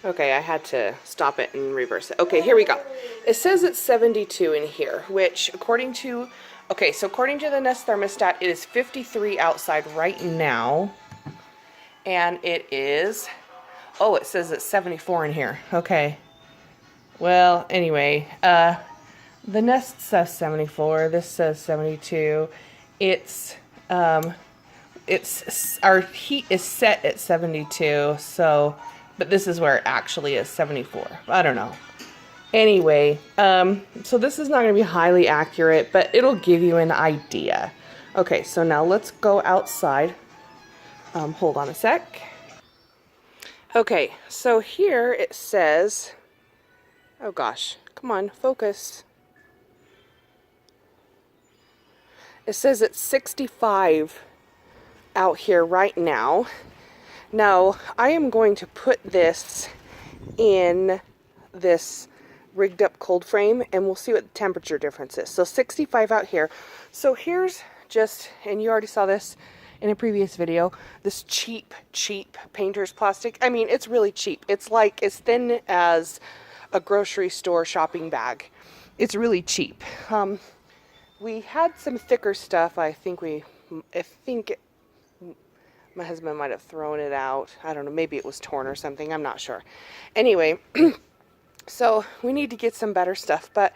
Okay, I had to stop it and reverse it. Okay, here we go. It says it's 72 in here, which according to, okay, so according to the Nest thermostat, it is 53 outside right now. And it is, oh, it says it's 74 in here. Okay. Well, anyway, the Nest says 74. This says 72. Our heat is set at 72, so, but this is where it actually is 74. I don't know. Anyway, so this is not going to be highly accurate, but it'll give you an idea. Okay, so now let's go outside. Hold on a sec. Okay, so here it says, oh gosh, come on, focus. It says it's 65 out here right now. Now, I am going to put this in this rigged up cold frame and we'll see what the temperature difference is. So 65 out here. So here's just, and you already saw this in a previous video, this cheap painter's plastic. I mean, it's really cheap. It's like as thin as a grocery store shopping bag. It's really cheap. We had some thicker stuff. I think my husband might have thrown it out. I don't know, maybe it was torn or something. I'm not sure. Anyway, so we need to get some better stuff. But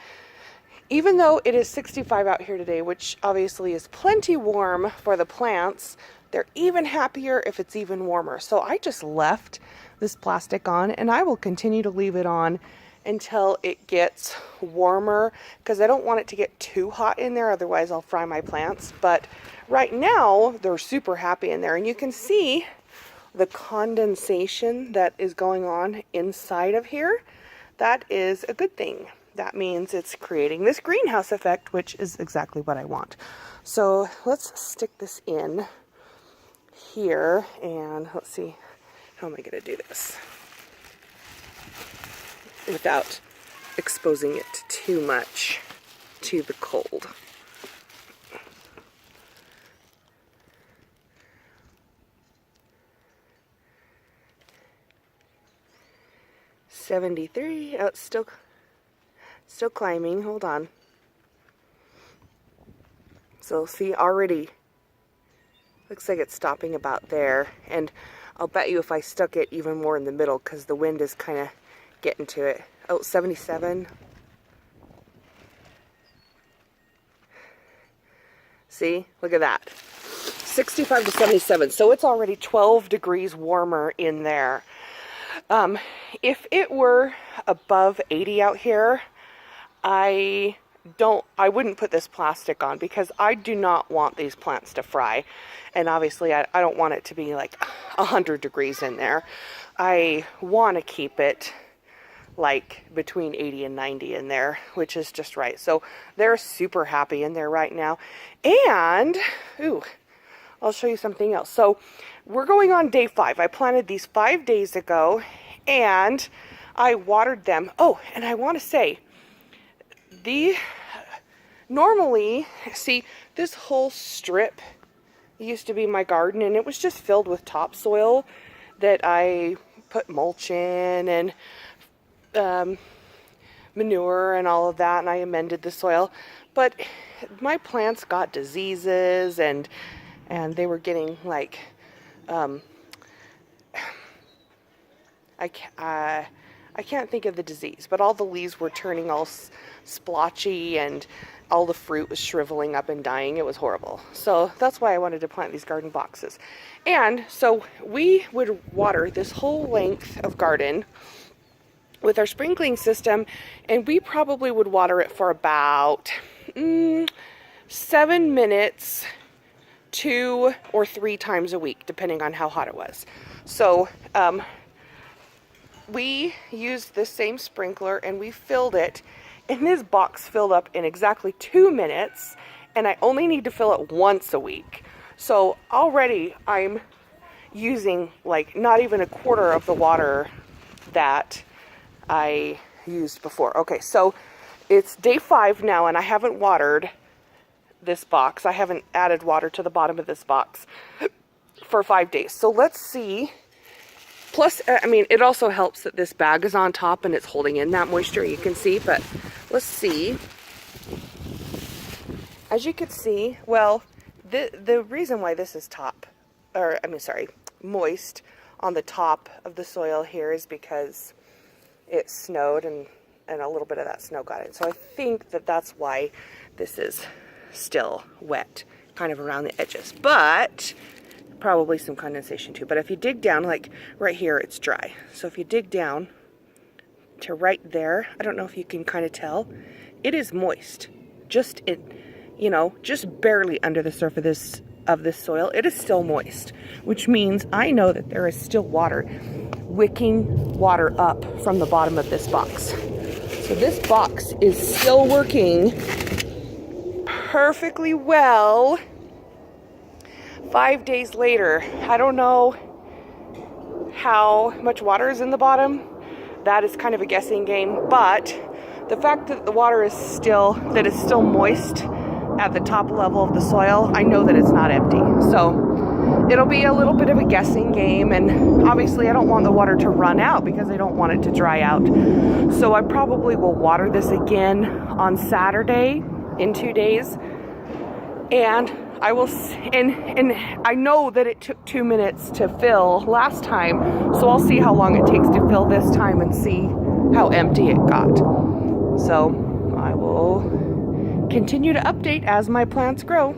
even though it is 65 out here today, which obviously is plenty warm for the plants, they're even happier if it's even warmer. So I just left this plastic on, and I will continue to leave it on until it gets warmer, because I don't want it to get too hot in there, otherwise I'll fry my plants. But right now they're super happy in there, and you can see the condensation that is going on inside of here. That is a good thing. That means it's creating this greenhouse effect, which is exactly what I want. So let's stick this in here, and let's see, how am I going to do this without exposing it too much to the cold. $73. Oh, it's still climbing. Hold on. So see, already looks like it's stopping about there, and I'll bet you if I stuck it even more in the middle, because the wind is kind of getting to it. Oh, 77. See, look at that. 65 to 77. So it's already 12 degrees warmer in there. If it were above 80 out here, I wouldn't put this plastic on, because I do not want these plants to fry. And obviously I don't want it to be like 100 degrees in there. I want to keep it like between 80 and 90 in there, which is just right. So they're super happy in there right now. And, ooh, I'll show you something else. So we're going on day 5. I planted these 5 days ago, and I watered them. Oh, and I want to say, normally, see, this whole strip used to be my garden, and it was just filled with topsoil that I put mulch in and manure and all of that, and I amended the soil. But my plants got diseases, and they were getting like I can't think of the disease, but all the leaves were turning all splotchy, and all the fruit was shriveling up and dying. It was horrible. So that's why I wanted to plant these garden boxes. And so we would water this whole length of garden with our sprinkling system, and we probably would water it for about 7 minutes 2 or 3 times a week, depending on how hot it was. So we used the same sprinkler, and we filled it, and this box filled up in exactly 2 minutes, and I only need to fill it once a week. So already I'm using like not even a quarter of the water that I used before. Okay, so it's day 5 now, and I haven't watered this box. I haven't added water to the bottom of this box for 5 days. So let's see Plus, I mean, it also helps that this bag is on top and it's holding in that moisture, you can see, but let's see. As you can see, well, the reason why this is moist on the top of the soil here is because it snowed and a little bit of that snow got in. So I think that that's why this is still wet, kind of around the edges, but probably some condensation too. But if you dig down, like right here, it's dry. So if you dig down to right there, I don't know if you can kind of tell, it is moist. Just just barely under the surface of this soil, it is still moist, which means I know that there is still water wicking water up from the bottom of this box. So this box is still working perfectly well 5 days later. I don't know how much water is in the bottom. That is kind of a guessing game, but the fact that the water is still moist at the top level of the soil, I know that it's not empty. So it'll be a little bit of a guessing game, and obviously I don't want the water to run out because I don't want it to dry out. So I probably will water this again on Saturday in 2 days, and I will, and I know that it took 2 minutes to fill last time, so I'll see how long it takes to fill this time and see how empty it got. So I will continue to update as my plants grow.